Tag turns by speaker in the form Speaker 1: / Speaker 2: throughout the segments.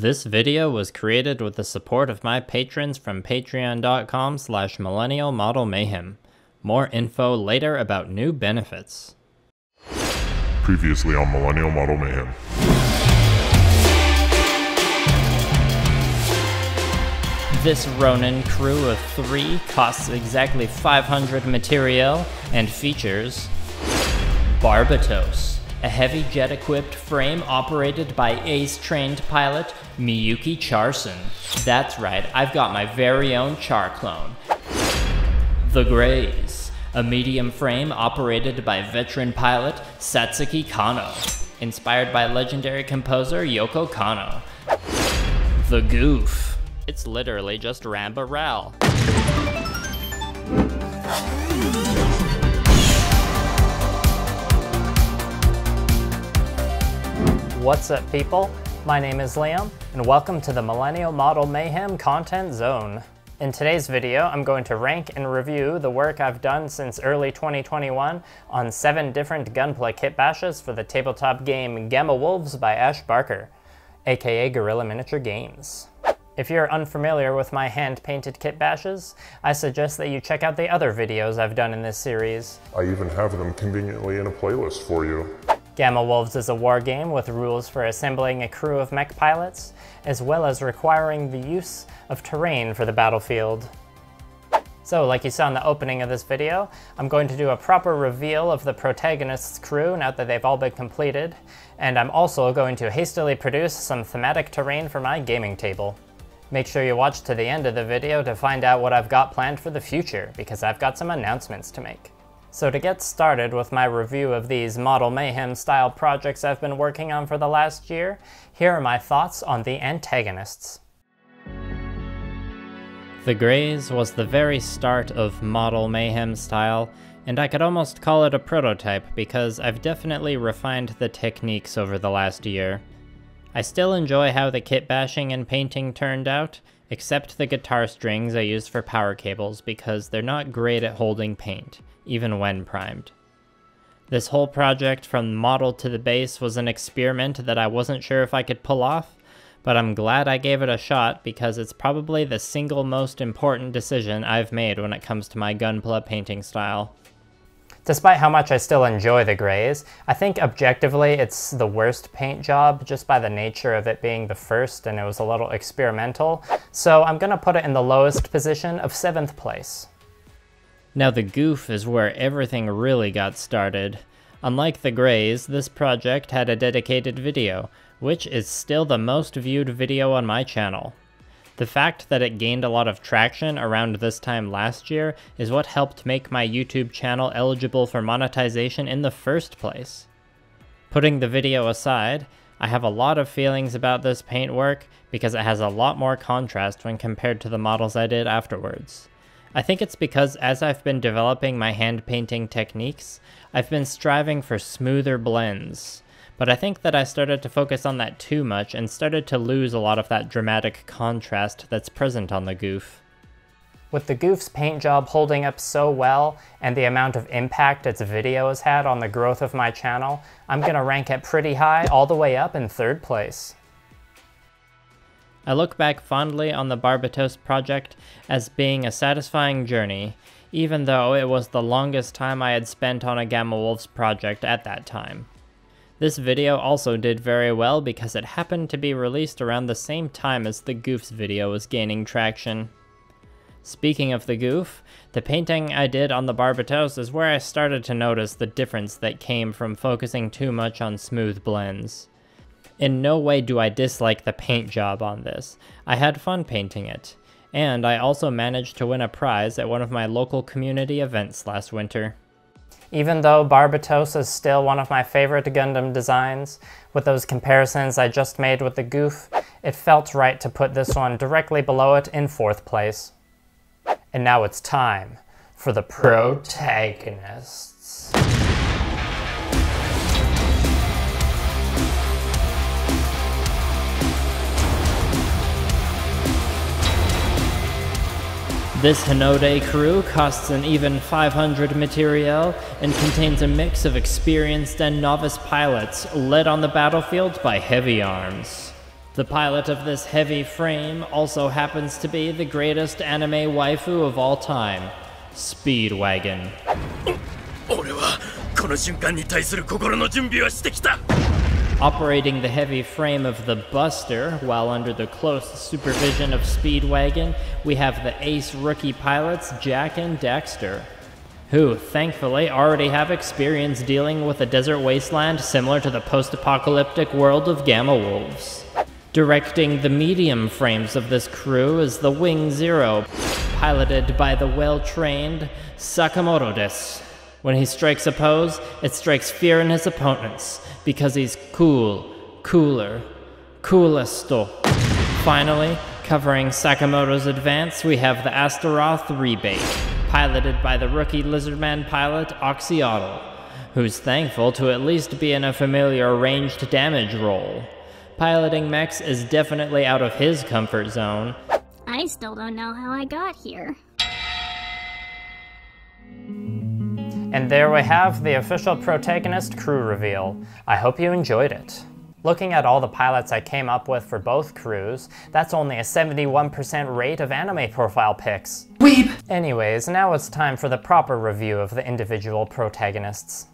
Speaker 1: This video was created with the support of my patrons from patreon.com/Millennial Model Mayhem. More info later about new benefits.
Speaker 2: Previously on Millennial Model Mayhem.
Speaker 1: This Ronin crew of 3 costs exactly 500 material and features Barbatos, a heavy jet-equipped frame operated by ace-trained pilot Miyuki Charson. That's right, I've got my very own Char clone. The Grays, a medium frame operated by veteran pilot Satsuki Kano, inspired by legendary composer Yoko Kanno. The Goof, it's literally just Rambaral.
Speaker 3: What's up, people? My name is Liam, and welcome to the Millennial Model Mayhem Content Zone. In today's video, I'm going to rank and review the work I've done since early 2021 on 7 different Gunpla kit bashes for the tabletop game Gamma Wolves by Ash Barker, aka Guerrilla Miniature Games. If you're unfamiliar with my hand-painted kit bashes, I suggest that you check out the other videos I've done in this series.
Speaker 2: I even have them conveniently in a playlist for you.
Speaker 3: Gamma Wolves is a war game with rules for assembling a crew of mech pilots, as well as requiring the use of terrain for the battlefield. So, like you saw in the opening of this video, I'm going to do a proper reveal of the Protagonists crew now that they've all been completed, and I'm also going to hastily produce some thematic terrain for my gaming table. Make sure you watch to the end of the video to find out what I've got planned for the future, because I've got some announcements to make. So to get started with my review of these Model Mayhem style projects I've been working on for the last year, here are my thoughts on the Antagonists.
Speaker 1: The Grays was the very start of Model Mayhem style, and I could almost call it a prototype because I've definitely refined the techniques over the last year. I still enjoy how the kit bashing and painting turned out, except the guitar strings I used for power cables because they're not great at holding paint, even when primed. This whole project from model to the base was an experiment that I wasn't sure if I could pull off, but I'm glad I gave it a shot because it's probably the single most important decision I've made when it comes to my Gunpla painting style.
Speaker 3: Despite how much I still enjoy the Grays, I think objectively it's the worst paint job just by the nature of it being the first and it was a little experimental, so I'm gonna put it in the lowest position of 7th place.
Speaker 1: Now the Goof is where everything really got started. Unlike the Grays, this project had a dedicated video, which is still the most viewed video on my channel. The fact that it gained a lot of traction around this time last year is what helped make my YouTube channel eligible for monetization in the first place. Putting the video aside, I have a lot of feelings about this paintwork because it has a lot more contrast when compared to the models I did afterwards. I think it's because as I've been developing my hand painting techniques, I've been striving for smoother blends, but I think that I started to focus on that too much and started to lose a lot of that dramatic contrast that's present on the Goof.
Speaker 3: With the Goof's paint job holding up so well and the amount of impact its video has had on the growth of my channel, I'm gonna rank it pretty high, all the way up in 3rd place.
Speaker 1: I look back fondly on the Barbatos project as being a satisfying journey, even though it was the longest time I had spent on a Gamma Wolves project at that time. This video also did very well because it happened to be released around the same time as the Goof's video was gaining traction. Speaking of the Goof, the painting I did on the Barbatos is where I started to notice the difference that came from focusing too much on smooth blends. In no way do I dislike the paint job on this. I had fun painting it, and I also managed to win a prize at one of my local community events last winter.
Speaker 3: Even though Barbatos is still one of my favorite Gundam designs, with those comparisons I just made with the Goof, it felt right to put this one directly below it in 4th place. And now it's time for the Protagonists.
Speaker 1: This Hinode crew costs an even 500 material and contains a mix of experienced and novice pilots led on the battlefield by heavy arms. The pilot of this heavy frame also happens to be the greatest anime waifu of all time, Speedwagon. Operating the heavy frame of the Buster, while under the close supervision of Speedwagon, we have the ace rookie pilots Jack and Dexter, who, thankfully, already have experience dealing with a desert wasteland similar to the post-apocalyptic world of Gamma Wolves. Directing the medium frames of this crew is the Wing Zero, piloted by the well-trained Sakamoto-des. When he strikes a pose, it strikes fear in his opponents, because he's cool, cooler, coolest. Finally, covering Sakamoto's advance, we have the Astaroth Rebate, piloted by the rookie Lizardman pilot Oxyotl, who's thankful to at least be in a familiar ranged damage role. Piloting mechs is definitely out of his comfort zone.
Speaker 4: I still don't know how I got here.
Speaker 3: And there we have the official Protagonist crew reveal. I hope you enjoyed it. Looking at all the pilots I came up with for both crews, that's only a 71% rate of anime profile pics. Weep! Anyways, now it's time for the proper review of the individual protagonists.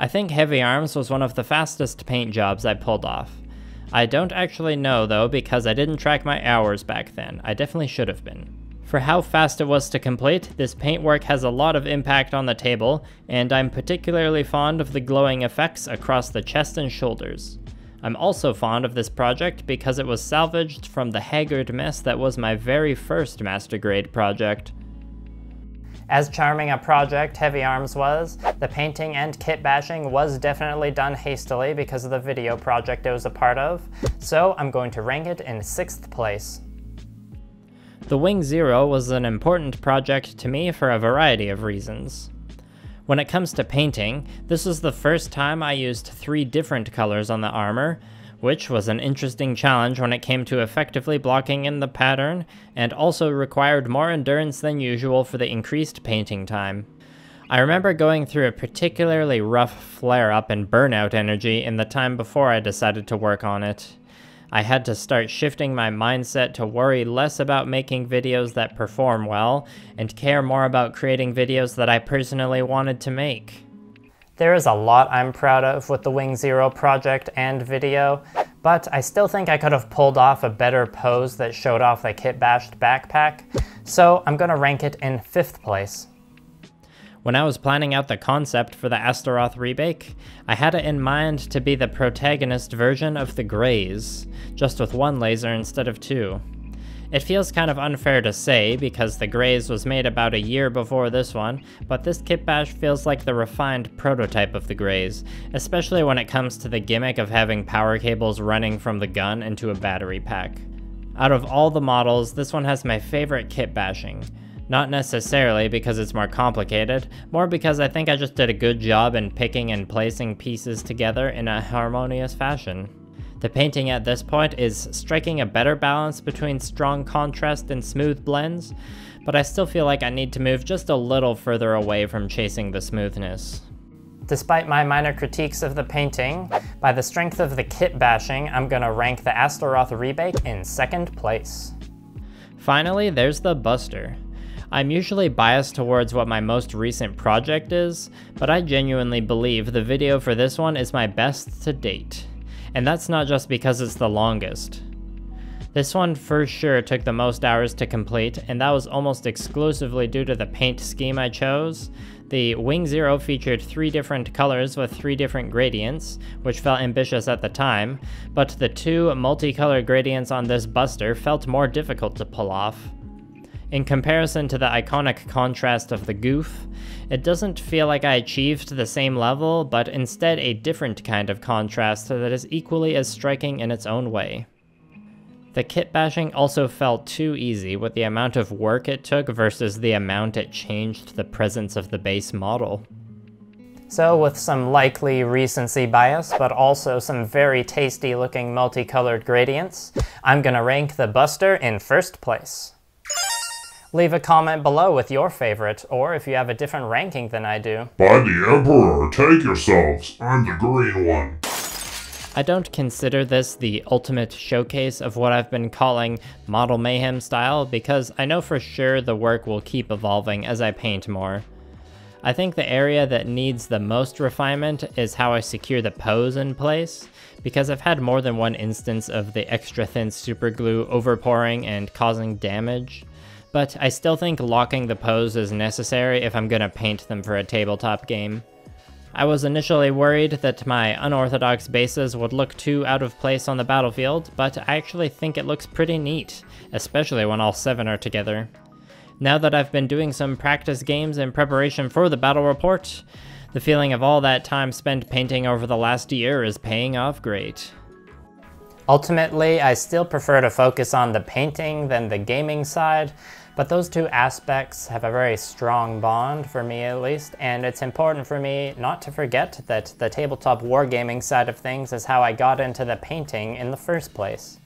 Speaker 1: I think Heavy Arms was one of the fastest paint jobs I pulled off. I don't actually know though, because I didn't track my hours back then. I definitely should have been. For how fast it was to complete, this paintwork has a lot of impact on the table, and I'm particularly fond of the glowing effects across the chest and shoulders. I'm also fond of this project because it was salvaged from the haggard mess that was my very first Master Grade project.
Speaker 3: As charming a project Heavy Arms was, the painting and kit bashing was definitely done hastily because of the video project it was a part of, so I'm going to rank it in 6th place.
Speaker 1: The Wing Zero was an important project to me for a variety of reasons. When it comes to painting, this was the first time I used 3 different colors on the armor, which was an interesting challenge when it came to effectively blocking in the pattern, and also required more endurance than usual for the increased painting time. I remember going through a particularly rough flare-up and burnout energy in the time before I decided to work on it. I had to start shifting my mindset to worry less about making videos that perform well, and care more about creating videos that I personally wanted to make.
Speaker 3: There is a lot I'm proud of with the Wing Zero project and video, but I still think I could have pulled off a better pose that showed off the kit-bashed backpack, so I'm gonna rank it in 5th place.
Speaker 1: When I was planning out the concept for the Astaroth remake, I had it in mind to be the protagonist version of the Greys, just with 1 laser instead of 2. It feels kind of unfair to say, because the Greys was made about a year before this one, but this kitbash feels like the refined prototype of the Greys, especially when it comes to the gimmick of having power cables running from the gun into a battery pack. Out of all the models, this one has my favorite kitbashing. Not necessarily because it's more complicated, more because I think I just did a good job in picking and placing pieces together in a harmonious fashion. The painting at this point is striking a better balance between strong contrast and smooth blends, but I still feel like I need to move just a little further away from chasing the smoothness.
Speaker 3: Despite my minor critiques of the painting, by the strength of the kit bashing, I'm gonna rank the Astaroth Rebate in 2nd place.
Speaker 1: Finally, there's the Buster. I'm usually biased towards what my most recent project is, but I genuinely believe the video for this one is my best to date. And that's not just because it's the longest. This one for sure took the most hours to complete, and that was almost exclusively due to the paint scheme I chose. The Wing Zero featured 3 different colors with 3 different gradients, which felt ambitious at the time, but the 2 multicolor gradients on this Buster felt more difficult to pull off. In comparison to the iconic contrast of the goof, it doesn't feel like I achieved the same level, but instead a different kind of contrast that is equally as striking in its own way. The kit bashing also felt too easy with the amount of work it took versus the amount it changed the presence of the base model.
Speaker 3: So with some likely recency bias, but also some very tasty looking multicolored gradients, I'm gonna rank the Buster in 1st place. Leave a comment below with your favorite, or if you have a different ranking than I do.
Speaker 2: By the Emperor, take yourselves. I'm the green one.
Speaker 1: I don't consider this the ultimate showcase of what I've been calling Model Mayhem style because I know for sure the work will keep evolving as I paint more. I think the area that needs the most refinement is how I secure the pose in place, because I've had more than one instance of the extra thin superglue overpouring and causing damage, but I still think locking the pose is necessary if I'm gonna paint them for a tabletop game. I was initially worried that my unorthodox bases would look too out of place on the battlefield, but I actually think it looks pretty neat, especially when all 7 are together. Now that I've been doing some practice games in preparation for the battle report, the feeling of all that time spent painting over the last year is paying off great.
Speaker 3: Ultimately, I still prefer to focus on the painting than the gaming side, but those two aspects have a very strong bond, for me at least, and it's important for me not to forget that the tabletop wargaming side of things is how I got into the painting in the first place.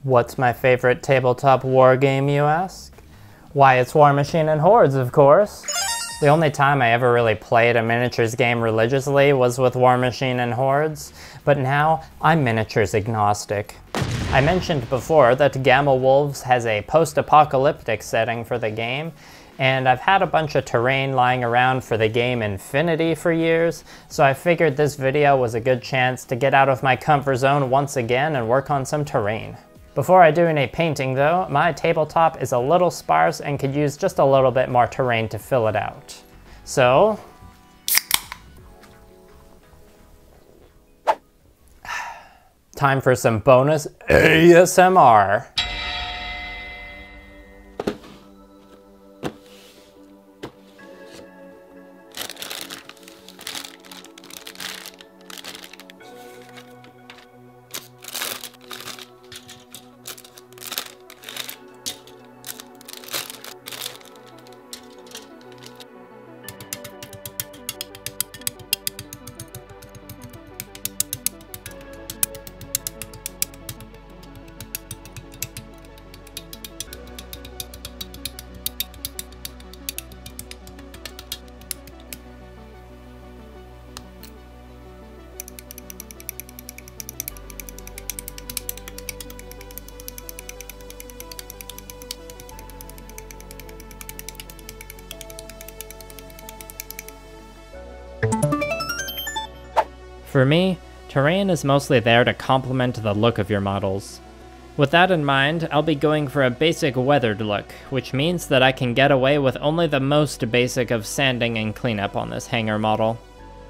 Speaker 3: What's my favorite tabletop wargame, you ask? Why, it's War Machine and Hordes, of course. The only time I ever really played a miniatures game religiously was with War Machine and Hordes, but now I'm miniatures agnostic. I mentioned before that Gamma Wolves has a post-apocalyptic setting for the game, and I've had a bunch of terrain lying around for the game Infinity for years, so I figured this video was a good chance to get out of my comfort zone once again and work on some terrain. Before I do any painting though, my tabletop is a little sparse and could use just a little bit more terrain to fill it out. So, time for some bonus ASMR.
Speaker 1: For me, terrain is mostly there to complement the look of your models. With that in mind, I'll be going for a basic weathered look, which means that I can get away with only the most basic of sanding and cleanup on this hangar model.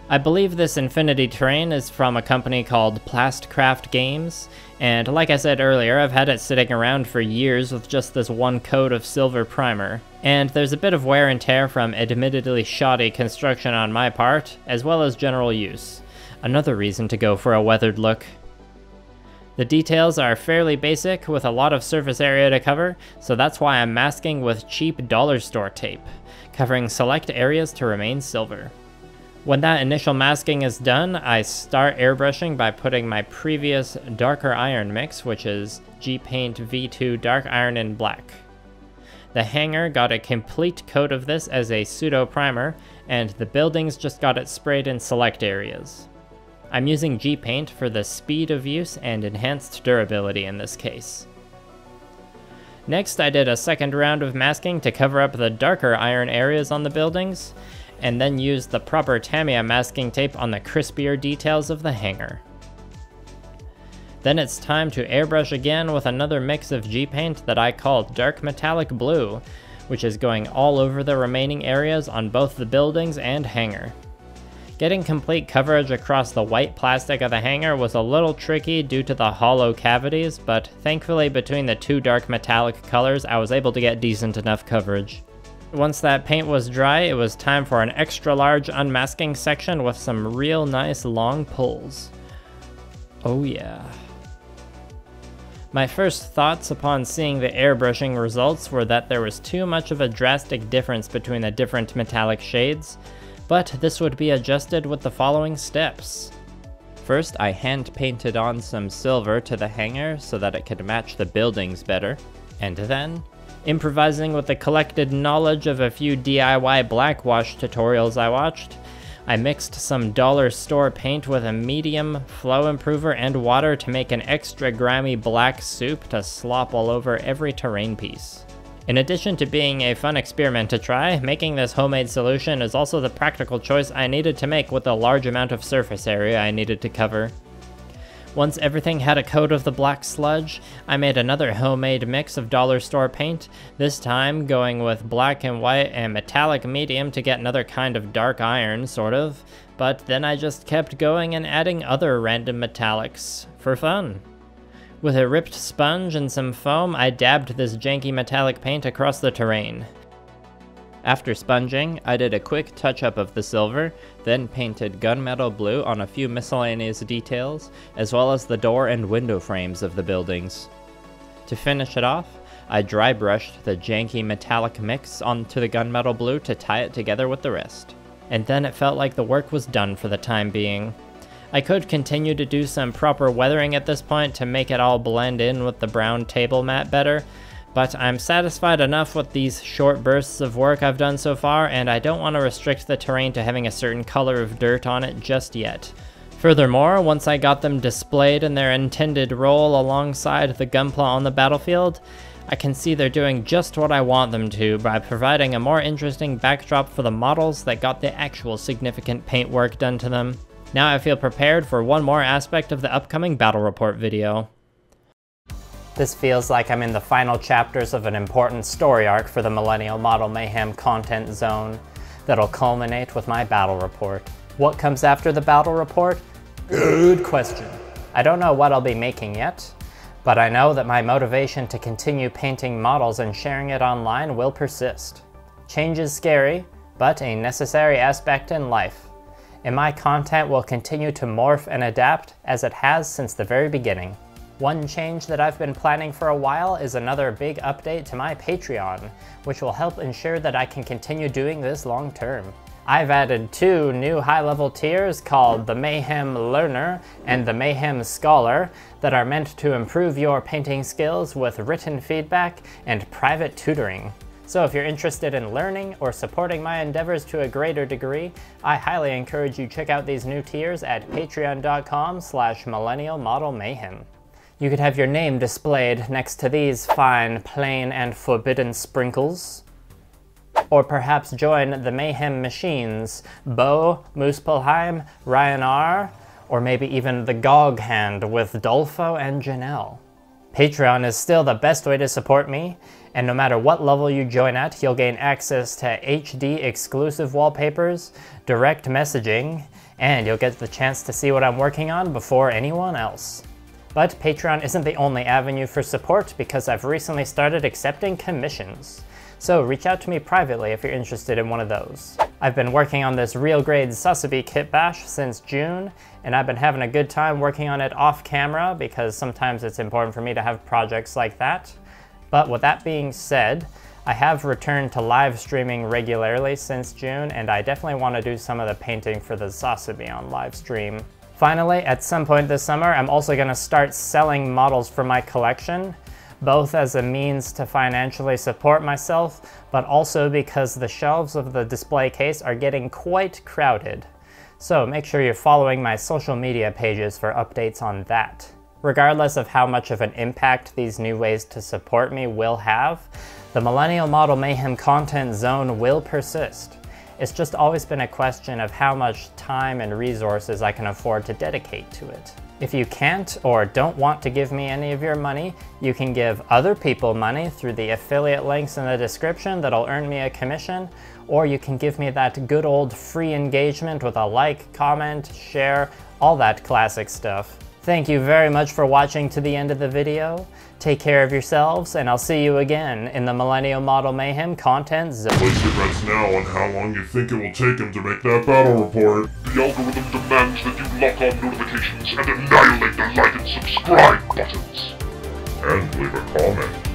Speaker 1: I believe this Infinity terrain is from a company called Plastcraft Games, and like I said earlier, I've had it sitting around for years with just this one coat of silver primer, and there's a bit of wear and tear from admittedly shoddy construction on my part, as well as general use. Another reason to go for a weathered look. The details are fairly basic with a lot of surface area to cover, so that's why I'm masking with cheap dollar store tape, covering select areas to remain silver. When that initial masking is done, I start airbrushing by putting my previous darker iron mix, which is G-Paint V2 Dark Iron in Black. The hangar got a complete coat of this as a pseudo primer, and the buildings just got it sprayed in select areas. I'm using G-Paint for the speed of use and enhanced durability in this case. Next, I did a second round of masking to cover up the darker iron areas on the buildings, and then used the proper Tamiya masking tape on the crispier details of the hangar. Then it's time to airbrush again with another mix of G-Paint that I call Dark Metallic Blue, which is going all over the remaining areas on both the buildings and hangar. Getting complete coverage across the white plastic of the hangar was a little tricky due to the hollow cavities, but thankfully between the two dark metallic colors I was able to get decent enough coverage. Once that paint was dry, it was time for an extra large unmasking section with some real nice long pulls. Oh yeah. My first thoughts upon seeing the airbrushing results were that there was too much of a drastic difference between the different metallic shades, but this would be adjusted with the following steps. First, I hand painted on some silver to the hangar so that it could match the buildings better, and then, improvising with the collected knowledge of a few DIY blackwash tutorials I watched, I mixed some dollar store paint with a medium flow improver and water to make an extra grimy black soup to slop all over every terrain piece. In addition to being a fun experiment to try, making this homemade solution is also the practical choice I needed to make with the large amount of surface area I needed to cover. Once everything had a coat of the black sludge, I made another homemade mix of dollar store paint, this time going with black and white and metallic medium to get another kind of dark iron, sort of, but then I just kept going and adding other random metallics, for fun. With a ripped sponge and some foam, I dabbed this janky metallic paint across the terrain. After sponging, I did a quick touch-up of the silver, then painted gunmetal blue on a few miscellaneous details, as well as the door and window frames of the buildings. To finish it off, I dry brushed the janky metallic mix onto the gunmetal blue to tie it together with the rest. And then it felt like the work was done for the time being. I could continue to do some proper weathering at this point to make it all blend in with the brown table mat better, but I'm satisfied enough with these short bursts of work I've done so far, and I don't want to restrict the terrain to having a certain color of dirt on it just yet. Furthermore, once I got them displayed in their intended role alongside the Gunpla on the battlefield, I can see they're doing just what I want them to by providing a more interesting backdrop for the models that got the actual significant paint work done to them. Now I feel prepared for one more aspect of the upcoming battle report video.
Speaker 3: This feels like I'm in the final chapters of an important story arc for the Millennial Model Mayhem content zone that'll culminate with my battle report. What comes after the battle report? Good question. I don't know what I'll be making yet, but I know that my motivation to continue painting models and sharing it online will persist. Change is scary, but a necessary aspect in life, and my content will continue to morph and adapt as it has since the very beginning. One change that I've been planning for a while is another big update to my Patreon, which will help ensure that I can continue doing this long term. I've added 2 new high-level tiers called the Mayhem Learner and the Mayhem Scholar that are meant to improve your painting skills with written feedback and private tutoring. So if you're interested in learning or supporting my endeavors to a greater degree, I highly encourage you to check out these new tiers at patreon.com/millennialmodelmayhem. You could have your name displayed next to these fine, plain, and forbidden sprinkles. Or perhaps join the Mayhem Machines, Bo, Muspelheim, Ryan R., or maybe even the Gog Hand with Dolfo and Janelle. Patreon is still the best way to support me, and no matter what level you join at, you'll gain access to HD exclusive wallpapers, direct messaging, and you'll get the chance to see what I'm working on before anyone else. But Patreon isn't the only avenue for support because I've recently started accepting commissions. So reach out to me privately if you're interested in one of those. I've been working on this real grade Sasabi kitbash since June, and I've been having a good time working on it off camera because sometimes it's important for me to have projects like that. But with that being said, I have returned to live streaming regularly since June, and I definitely want to do some of the painting for the Sasabi on live stream. Finally, at some point this summer, I'm also going to start selling models for my collection, both as a means to financially support myself, but also because the shelves of the display case are getting quite crowded. So make sure you're following my social media pages for updates on that. Regardless of how much of an impact these new ways to support me will have, the Millennial Model Mayhem content zone will persist. It's just always been a question of how much time and resources I can afford to dedicate to it. If you can't or don't want to give me any of your money, you can give other people money through the affiliate links in the description that'll earn me a commission, or you can give me that good old free engagement with a like, comment, share, all that classic stuff. Thank you very much for watching to the end of the video. Take care of yourselves, and I'll see you again in the Millennial Model Mayhem content zone.
Speaker 2: Place your bets now on how long you think it will take him to make that battle report. The algorithm demands that you lock on notifications and annihilate the like and subscribe buttons. And leave a comment.